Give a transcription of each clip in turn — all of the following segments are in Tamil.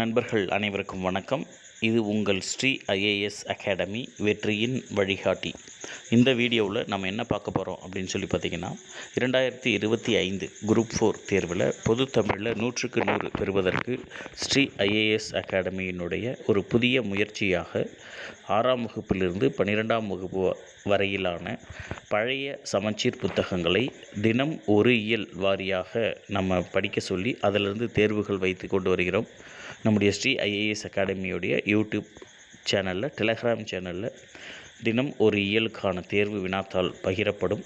நண்பர்கள் அனைவருக்கும் வணக்கம். இது உங்கள் ஸ்ரீ ஐஏஎஸ் அகாடமி வெற்றியின் வழிகாட்டி. இந்த வீடியோவில் நம்ம என்ன பார்க்க போகிறோம் அப்படின்னு சொல்லி பார்த்திங்கன்னா, 2025 குரூப் 4 தேர்வில் பொது தமிழில் 100க்கு 100 பெறுவதற்கு ஸ்ரீ ஐஏஎஸ் அகாடமியினுடைய ஒரு புதிய முயற்சியாக 6ஆம் வகுப்பிலிருந்து 12ஆம் வகுப்பு வரையிலான பழைய சமச்சீர் புத்தகங்களை தினம் ஒரு இயல் வாரியாக நம்ம படிக்க சொல்லி அதிலிருந்து தேர்வுகள் வைத்து கொண்டு வருகிறோம். நம்முடைய ஸ்ரீ ஐஏஎஸ் அகாடமியுடைய யூடியூப் சேனலில், டெலகிராம் சேனலில் தினம் ஒரு இயலுக்கான தேர்வு வினாத்தாள் பகிரப்படும்.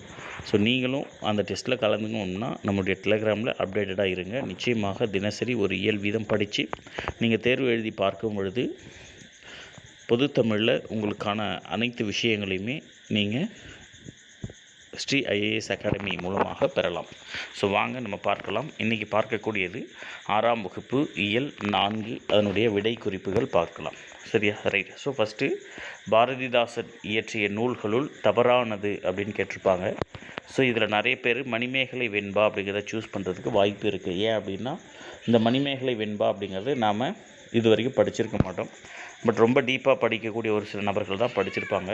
ஸோ நீங்களும் அந்த டெஸ்ட்டில் கலந்துக்கணும்னா நம்முடைய டெலகிராமில் அப்டேட்டடாக இருங்க. நிச்சயமாக தினசரி ஒரு இயல் வீதம் படித்து நீங்கள் தேர்வு எழுதி பார்க்கும் பொழுது பொது தமிழில் உங்களுக்கான அனைத்து விஷயங்களையுமே நீங்கள் ஸ்ரீ ஐஏஎஸ் அகாடமி மூலமாக பெறலாம். ஸோ வாங்க நம்ம பார்க்கலாம். இன்றைக்கி பார்க்கக்கூடியது 6ஆம் வகுப்பு இயல் 4 அதனுடைய விடை குறிப்புகள் பார்க்கலாம். சரியா? ரைட். ஸோ ஃபஸ்ட்டு பாரதிதாசன் இயற்றிய நூல்களுள் தவறானது அப்படின்னு கேட்டிருப்பாங்க. ஸோ இதில் நிறைய பேர் மணிமேகலை வெண்பா அப்படிங்கிறத சூஸ் பண்ணுறதுக்கு வாய்ப்பு இருக்குது. ஏன் அப்படின்னா, இந்த மணிமேகலை வெண்பா அப்படிங்கிறது நாம் இது வரைக்கும் படிச்சிருக்க மாட்டோம். பட் ரொம்ப டீப்பாக படிக்கக்கூடிய ஒரு சில நபர்கள் தான் படிச்சிருப்பாங்க.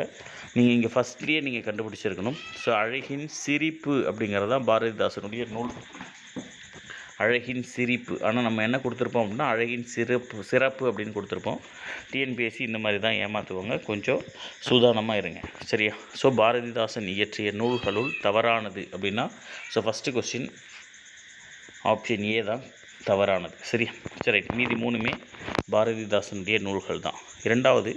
நீங்கள் இங்கே ஃபஸ்ட்லேயே நீங்கள் கண்டுபிடிச்சிருக்கணும். ஸோ அழகின் சிரிப்பு அப்படிங்கிறது தான் பாரதிதாசனுடைய நூல். அழகின் சிரிப்பு. ஆனால் நம்ம என்ன கொடுத்துருப்போம் அப்படின்னா, அழகின் சிறப்பு அப்படின்னு கொடுத்துருப்போம். டிஎன்பிஎஸ்சி இந்த மாதிரி தான் ஏமாற்றுவாங்க. கொஞ்சம் சூதானமாக இருங்க. சரியா? ஸோ பாரதிதாசன் இயற்றிய நூல்களுள் தவறானது அப்படின்னா, so first question option A தான் தவறானது. சரியா? சரி, மீதி 3மே பாரதிதாசனுடைய நூல்கள் தான். இரண்டாவது,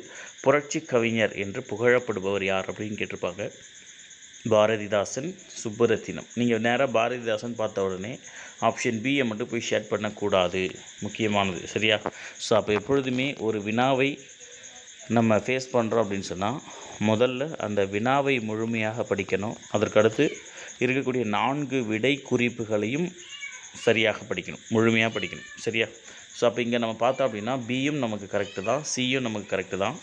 புரட்சி கவிஞர் என்று புகழப்படுபவர் யார் அப்படின்னு கேட்டிருப்பாங்க. பாரதிதாசன், சுப்புரத்தினம். நீங்கள் நேராக பாரதிதாசன் பார்த்த உடனே ஆப்ஷன் பியை மட்டும் போய் ஷேர் பண்ணக்கூடாது, முக்கியமானது. சரியா? ஸோ அப்போ எப்பொழுதுமே ஒரு வினாவை நம்ம ஃபேஸ் பண்ணுறோம் அப்படின்னு சொன்னால் முதல்ல அந்த வினாவை முழுமையாக படிக்கணும். அதற்கடுத்து இருக்கக்கூடிய 4 விடை குறிப்புகளையும் சரியாக படிக்கணும், முழுமையாக படிக்கணும். சரியா? ஸோ அப்போ இங்கே நம்ம பார்த்தோம் அப்படின்னா பியும் நமக்கு கரெக்டு தான், சியும் நமக்கு கரெக்டு தான்.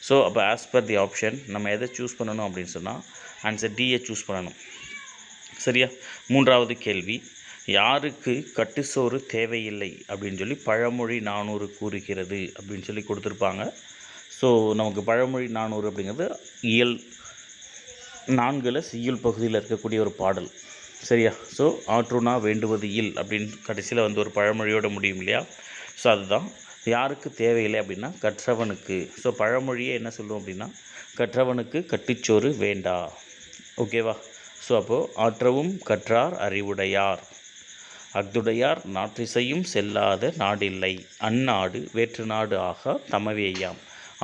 ஸோ அப்போ ஆஸ் பர் தி ஆப்ஷன் நம்ம எதை சூஸ் பண்ணணும் அப்படின்னு சொன்னால் ஆன்சர் டியை சூஸ் பண்ணணும். சரியா? மூன்றாவது கேள்வி, யாருக்கு கட்டுசோறு தேவையில்லை அப்படின்னு சொல்லி பழமொழி 400 கூறுகிறது அப்படின்னு சொல்லி கொடுத்துருப்பாங்க. ஸோ நமக்கு பழமொழி 400 அப்படிங்கிறது இயல் 4 செய்யுள் பகுதியில் இருக்கக்கூடிய ஒரு பாடல். சரியா? ஸோ ஆற்றுணா வேண்டுவது இல் அப்படின்னு கடைசியில் ஒரு பழமொழியோட முடியும் இல்லையா? ஸோ அதுதான் யாருக்கு தேவையில்லை அப்படின்னா கற்றவனுக்கு. ஸோ பழமொழியே என்ன சொல்லுவோம் அப்படின்னா, கற்றவனுக்கு கட்டுச்சோறு வேண்டா. ஓகேவா? ஸோ அப்போது ஆற்றவும் கற்றார் அறிவுடையார், அஃதுடையார் நாற்றிசையும் செல்லாத நாடில்லை, அந்நாடு வேற்று நாடு ஆகா தமவேயாம்,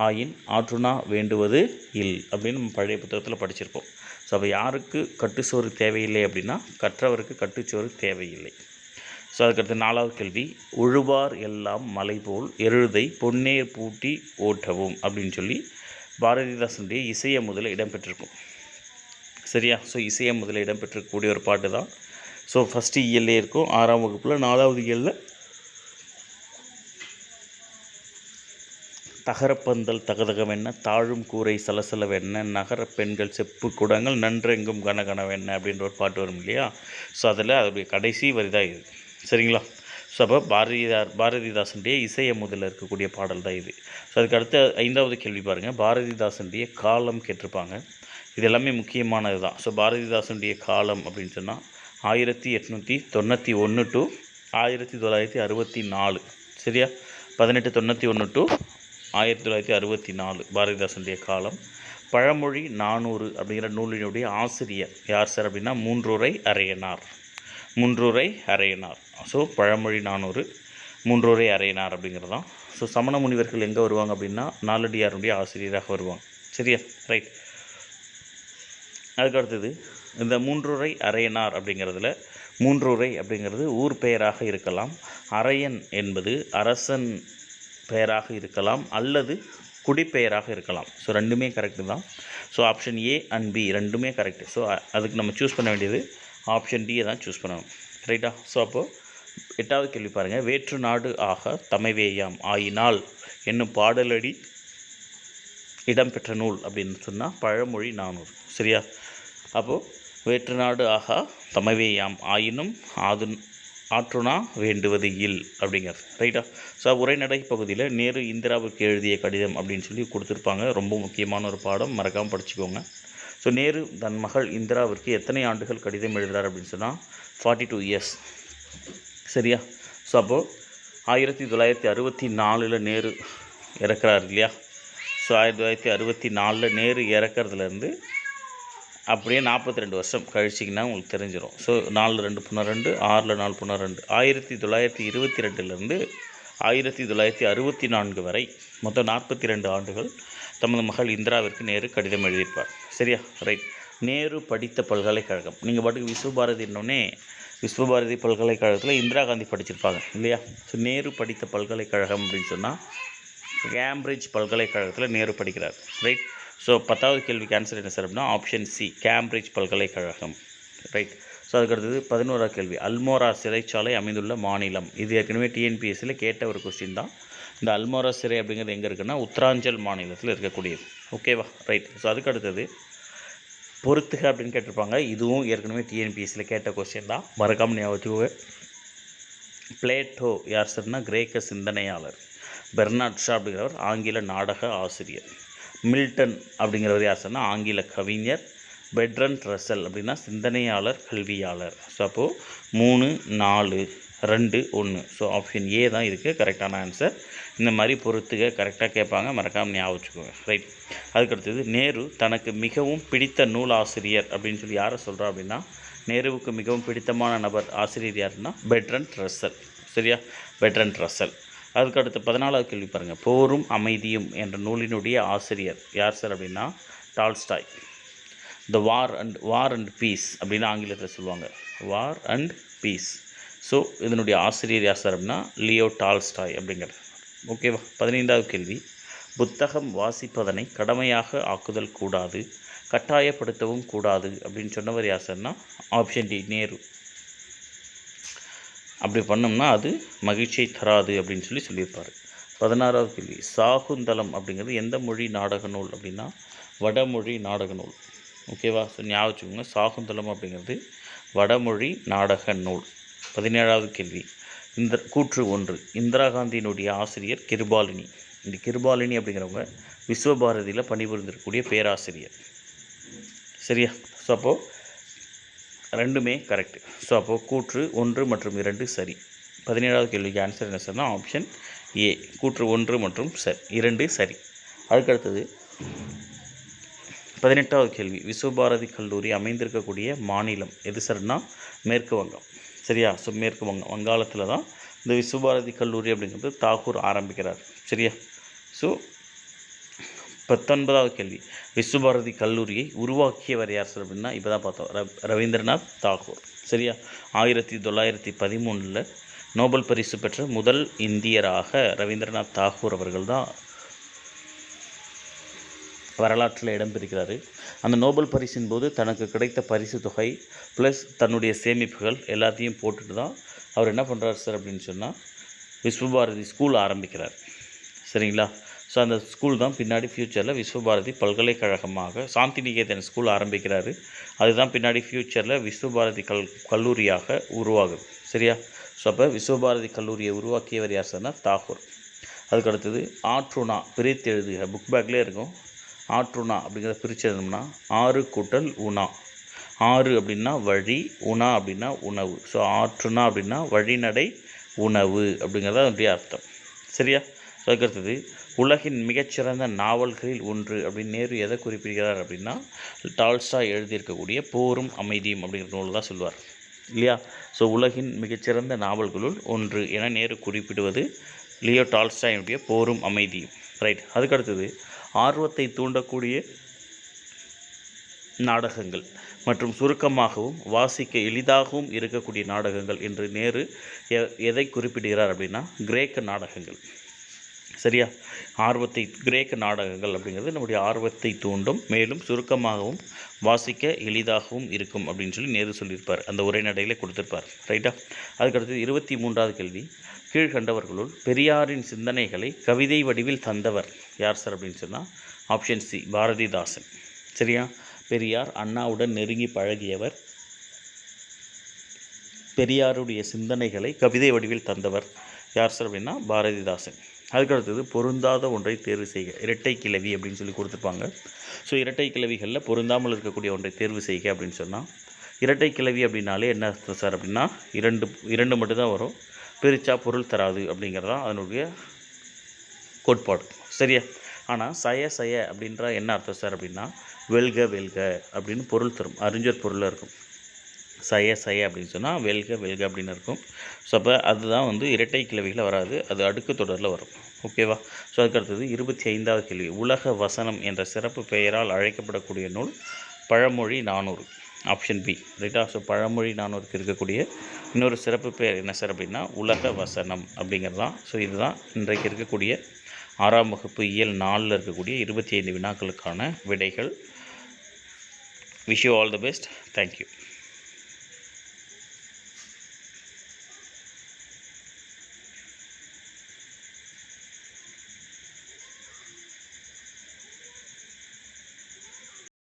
ஆயின் ஆற்றுணா வேண்டுவது இல் அப்படின்னு நம்ம பழைய புத்தகத்தில் படிச்சிருப்போம். ஸோ அப்போ யாருக்கு கட்டுச்சோறு தேவையில்லை அப்படின்னா கற்றவருக்கு கட்டுச்சோறு தேவையில்லை. ஸோ அதுக்கடுத்து 4வது கேள்வி, உழுவார் எல்லாம் மலை போல் எருதை பொன்னேர் பூட்டி ஓட்டவும் அப்படின்னு சொல்லி பாரதிதாசனுடைய இசையமுதலில் இடம்பெற்றிருக்கும். சரியா? ஸோ இசையமுதலில் இடம்பெற்றிருக்கக்கூடிய ஒரு பாட்டு தான். ஸோ ஃபஸ்ட்டு இயல்லே இருக்கும் 6ஆம் வகுப்பில். 4வது இயலில் தகரப்பந்தல் தகதகவென்ன, தாழும் கூரை சலசலவென்ன, நகர பெண்கள் செப்பு குடங்கள் நன்றெங்கும் கனகனவென்ன அப்படின்ற ஒரு பாட்டு வரும் இல்லையா? ஸோ அதில் அதோடைய கடைசி வரிதான் இது. சரிங்களா? ஸோ அப்போ பாரதிதாசனுடைய இசையமுதலில் இருக்கக்கூடிய பாடல் தான் இது. ஸோ அதுக்கு அடுத்த 5வது கேள்வி பாருங்கள், பாரதிதாசனுடைய காலம் கேட்டிருப்பாங்க. இது எல்லாமே முக்கியமானது தான். ஸோ பாரதிதாசனுடைய காலம் அப்படின்னு சொன்னால் 1891 டு 1964. சரியா? 1891 டு 1964 பாரதிதாசனுடைய காலம். பழமொழி 400 அப்படிங்கிற நூலினுடைய ஆசிரியர் யார் சார் அப்படின்னா மூன்றுரை அரையனார். ஸோ பழமொழி 400 மூன்றுரை அரையனார் அப்படிங்கிறது தான். ஸோ சமண முனிவர்கள் எங்கே வருவாங்க அப்படின்னா நாலடியாருடைய ஆசிரியராக வருவாங்க. சரியா? ரைட். அதுக்கு அடுத்தது இந்த மூன்றுரை அரையனார் அப்படிங்கிறதுல மூன்றுரை அப்படிங்கிறது ஊர் பெயராக இருக்கலாம், அரையன் என்பது அரசன் பெயராக இருக்கலாம், அல்லது குடிப்பெயராக இருக்கலாம். ஸோ ரெண்டுமே கரெக்டு தான். So option A and B ரெண்டுமே கரெக்டு. ஸோ அதுக்கு நம்ம சூஸ் பண்ண வேண்டியது ஆப்ஷன் டியை தான் சூஸ் பண்ணணும். ரைட்டா? ஸோ அப்போது 8வது கேள்வி பாருங்கள், வேற்று நாடு ஆக தமைவேயாம் ஆயினால் என்னும் பாடலடி இடம்பெற்ற நூல் அப்படின்னு சொன்னால் பழமொழி 400. சரியா? அப்போது வேற்று நாடு ஆகா தமைவேயாம் ஆயினும் ஆற்றுணா வேண்டுவது இல் அப்படிங்கிறது ரைட்டா. ஸோ உரைநடை பகுதியில் நேரு இந்திராவுக்கு எழுதிய கடிதம் அப்படின்னு சொல்லி கொடுத்துருப்பாங்க. ரொம்ப முக்கியமான ஒரு பாடம், மறக்காமல் படிச்சுக்கோங்க. ஸோ நேரு தன் மகள் இந்திராவிற்கு எத்தனை ஆண்டுகள் கடிதம் எழுதுகிறார் அப்படின்னு சொன்னால் 42 இயர்ஸ். சரியா. ஸோ அப்போது 1964 நேரு இறக்குறார் இல்லையா. ஸோ 1964 நேரு இறக்கிறதுலேருந்து அப்படியே 42 வருஷம் கழிச்சிங்கன்னா உங்களுக்கு தெரிஞ்சிடும். ஸோ 4 2 12 6 4 12 1922லேருந்து 1964 வரை மொத்தம் 42 ஆண்டுகள் தமது மகள் இந்திராவிற்கு நேரு கடிதம் எழுதியிருப்பார். சரியா, ரைட். நேரு படித்த பல்கலைக்கழகம், நீங்கள் பாட்டுக்கு விஸ்வபாரதினோடனே விஸ்வபாரதி பல்கலைக்கழகத்தில் இந்திரா காந்தி படிச்சிருப்பாங்க இல்லையா. ஸோ நேரு படித்த பல்கலைக்கழகம் அப்படின்னு சொன்னால் கேம்பிரிட்ஜ் பல்கலைக்கழகத்தில் நேரு படிக்கிறார். ரைட். ஸோ 10வது கேள்விக்கு ஆன்சர் என்ன சார் அப்படின்னா ஆப்ஷன் சி, கேம்பிரிட்ஜ் பல்கலைக்கழகம். ரைட். ஸோ அதுக்கடுத்தது 11வது கேள்வி, அல்மோரா சிறைச்சாலை அமைந்துள்ள மாநிலம். இது ஏற்கனவே டிஎன்பிஎஸ்சியில் கேட்ட ஒரு கொஸ்டின் தான். இந்த அல்மோரா சிறை அப்படிங்கிறது எங்கே இருக்குன்னா உத்தராஞ்சல் மாநிலத்தில் இருக்கக்கூடியது. ஓகேவா, ரைட். ஸோ அதுக்கு அடுத்தது பொறுத்துக அப்படின்னு கேட்டிருப்பாங்க. இதுவும் ஏற்கனவே டிஎன்பிஎஸ்சியில் கேட்ட கொஸ்டின் தான், மறக்காமல் ஞாபகம் வச்சுக்கோங்க. பிளேட்டோ யார் சார்னா கிரேக்க சிந்தனையாளர். பெர்னாட் ஷா அப்படிங்கிறவர் ஆங்கில நாடக ஆசிரியர். மில்டன் அப்படிங்கிறவர் யார் சொன்னால் ஆங்கில கவிஞர். பெட்ரண்ட் ரசல் அப்படின்னா சிந்தனையாளர், கல்வியாளர். ஸோ அப்போது 3 4 2 1. ஸோ ஆப்ஷன் ஏ தான் இதுக்கு கரெக்டான ஆன்சர். இந்த மாதிரி பொறுத்துக கரெக்டாக கேட்பாங்க, மறக்காமல் ஞாபகம் வச்சுக்கோங்க. ரைட். அதுக்கடுத்தது நேரு தனக்கு மிகவும் பிடித்த நூல் ஆசிரியர் அப்படின்னு சொல்லி யாரை சொல்கிறா அப்படின்னா நேருவுக்கு மிகவும் பிடித்தமான நபர் ஆசிரியர் யாருன்னா பெட்ரண்ட் ரசல். சரியா, பெட்ரண்ட் ரசல். அதுக்கடுத்து 14வது கேள்வி பாருங்கள். போரும் அமைதியும் என்ற நூலினுடைய ஆசிரியர் யார் சார் அப்படின்னா Tolstoy. The War and Peace அப்படின்னு ஆங்கிலத்தில் சொல்லுவாங்க, வார் அண்ட் பீஸ். ஸோ இதனுடைய ஆசிரியர் யார் சார் அப்படின்னா லியோ டால்ஸ்டாய் அப்படிங்கிறது. ஓகேவா. 15வது கேள்வி, புத்தகம் வாசிப்பதனை கடமையாக ஆக்குதல் கூடாது, கட்டாயப்படுத்தவும் கூடாது அப்படின்னு சொன்னவர் யார் சார்னா ஆப்ஷன் டி, நேரு. அப்படி பண்ணோம்னா அது மகிழ்ச்சியை தராது அப்படின்னு சொல்லியிருப்பார். 16வது கேள்வி, சாகுந்தலம் அப்படிங்கிறது எந்த மொழி நாடக நூல் அப்படின்னா வடமொழி நாடக நூல். ஓகேவா. ஸோ ஞாபகம் வச்சுக்கோங்க, சாகுந்தலம் அப்படிங்கிறது வடமொழி நாடக நூல். 17வது கேள்வி, இந்த கூற்று 1, இந்திரா காந்தியினுடைய ஆசிரியர் கிருபாலினி. இந்த கிருபாலினி அப்படிங்கிறவங்க விஸ்வபாரதியில் பணிபுரிந்திருக்கக்கூடிய பேராசிரியர். சரியா. ஸோ அப்போது ரெண்டுமே கரெக்டு. ஸோ அப்போது கூற்று 1 மற்றும் 2 சரி. 17வது கேள்விக்கு ஆன்சர் என்ன சொன்னால் ஆப்ஷன் ஏ, கூற்று 1 மற்றும் 2 சரி. அதுக்கடுத்தது 18வது கேள்வி, விஸ்வபாரதி கல்லூரி அமைந்திருக்கக்கூடிய மாநிலம் எது சார்னா மேற்கு வங்கம். சரியா. ஸோ மேற்கு வங்கம், வங்காளத்தில் தான் இந்த விஸ்வபாரதி கல்லூரி அப்படிங்கிறது தாகூர் ஆரம்பிக்கிறார். சரியா. ஸோ 19வது கேள்வி, விஸ்வபாரதி கல்லூரியை உருவாக்கியவர் யார் சார் அப்படின்னா இப்போ தான் பார்த்தோம், ரவீந்திரநாத் தாகூர். சரியா. 1913 நோபல் பரிசு பெற்ற முதல் இந்தியராக ரவீந்திரநாத் தாகூர் அவர்கள் தான் வரலாற்றில் இடம்பெறுகிறார். அந்த நோபல் பரிசின் போது தனக்கு கிடைத்த பரிசு தொகை ப்ளஸ் தன்னுடைய சேமிப்புகள் எல்லாத்தையும் போட்டுட்டு தான் அவர் என்ன பண்ணுறார் சார் அப்படின்னு சொன்னால் விஸ்வபாரதி ஸ்கூல் ஆரம்பிக்கிறார். சரிங்களா. ஸோ அந்த ஸ்கூல் தான் பின்னாடி ஃப்யூச்சரில் விஸ்வபாரதி பல்கலைக்கழகமாக சாந்தி நிகேதன் ஸ்கூல் ஆரம்பிக்கிறாரு. அதுதான் பின்னாடி ஃப்யூச்சரில் விஸ்வபாரதி கல்லூரியாக உருவாகுது. சரியா. ஸோ அப்போ விஸ்வபாரதி கல்லூரியை உருவாக்கியவர் யார் சார்னா தாகூர். அதுக்கடுத்தது ஆற்றுணா பிரித்து எழுதுக, புக் பேக்லேயே இருக்கும். ஆற்றுணா அப்படிங்கிறத பிரித்து எழுதணும்னா 6 கூட்டல் உணா. 6 அப்படின்னா வழி, உணா அப்படின்னா உணவு. ஸோ ஆற்றுணா அப்படின்னா வழிநடை உணவு அப்படிங்கிறது அதனுடைய அர்த்தம். சரியா. ஸோ அதுக்கடுத்தது உலகின் மிகச்சிறந்த நாவல்களில் ஒன்று அப்படின்னு நேரு எதை குறிப்பிடுகிறார் அப்படின்னா டால்ஸ்டாய் எழுதியிருக்கக்கூடிய போரும் அமைதியும் அப்படிங்கிற நூல் தான் சொல்லுவார் இல்லையா. ஸோ உலகின் மிகச்சிறந்த நாவல்களுள் ஒன்று என நேரு குறிப்பிடுவது லியோ டால்ஸ்டாயினுடைய போரும் அமைதியும். ரைட். அதுக்கடுத்தது ஆர்வத்தை தூண்டக்கூடிய நாடகங்கள் மற்றும் சுருக்கமாகவும் வாசிக்க எளிதாகவும் இருக்கக்கூடிய நாடகங்கள் என்று நேரு எதை குறிப்பிடுகிறார் அப்படின்னா கிரேக்க நாடகங்கள். சரியா. கிரேக்க நாடகங்கள் அப்படிங்கிறது நம்முடைய ஆர்வத்தை தூண்டும், மேலும் சுருக்கமாகவும் வாசிக்க எளிதாகவும் இருக்கும் அப்படின்னு சொல்லி நேரு சொல்லியிருப்பார், அந்த உரைநடையில் கொடுத்துருப்பார். ரைட்டா. அதுக்கடுத்து 23வது கேள்வி, கீழ்கண்டவர்களுள் பெரியாரின் சிந்தனைகளை கவிதை வடிவில் தந்தவர் யார் சார் அப்படின்னு சொன்னால் ஆப்ஷன் சி, பாரதிதாசன். சரியா. பெரியார் அண்ணாவுடன் நெருங்கி பழகியவர். பெரியாருடைய சிந்தனைகளை கவிதை வடிவில் தந்தவர் யார் சார் அப்படின்னா பாரதிதாசன். அதுக்கடுத்தது பொருந்தாத ஒன்றை தேர்வு செய்க, இரட்டை கிளவி அப்படின்னு சொல்லி கொடுத்துருப்பாங்க. ஸோ இரட்டை கிளவிகளில் பொருந்தாமல் இருக்கக்கூடிய ஒன்றை தேர்வு செய்க அப்படின்னு சொன்னால், இரட்டை கிளவி அப்படின்னாலே என்ன அர்த்தம் சார் அப்படின்னா இரண்டு மட்டும்தான் வரும், பிரித்தா பொருள் தராது அப்படிங்கிறதான் அதனுடைய கோட்பாடு. சரியா? ஆனால் சய அப்படின்ற என்ன அர்த்தம் சார் அப்படின்னா வெல்க அப்படின்னு பொருள் தரும், அறிஞர் பொருளாக இருக்கும். சய அப்படின்னு சொன்னால் வெல்க அப்படின்னு இருக்கும். ஸோ அப்போ அதுதான் வந்து இரட்டை கிளவியில் வராது, அது அடுக்கு தொடரில் வரும். ஓகேவா? ஸோ அதுக்கடுத்தது 25வது கேள்வி, உலக வசனம் என்ற சிறப்பு பெயரால் அழைக்கப்படக்கூடிய நூல் பழமொழி 400. Option B. ரைட்டா? ஸோ பழமொழி 400க்கு இருக்கக்கூடிய இன்னொரு சிறப்பு பெயர் என்ன சார் அப்படின்னா உலக வசனம் அப்படிங்கிறது தான். ஸோ இதுதான் இன்றைக்கு இருக்கக்கூடிய 6ஆம் வகுப்பு இயல் 4ல் இருக்கக்கூடிய 25 வினாக்களுக்கான விடைகள். Wish you all the best. Thank you.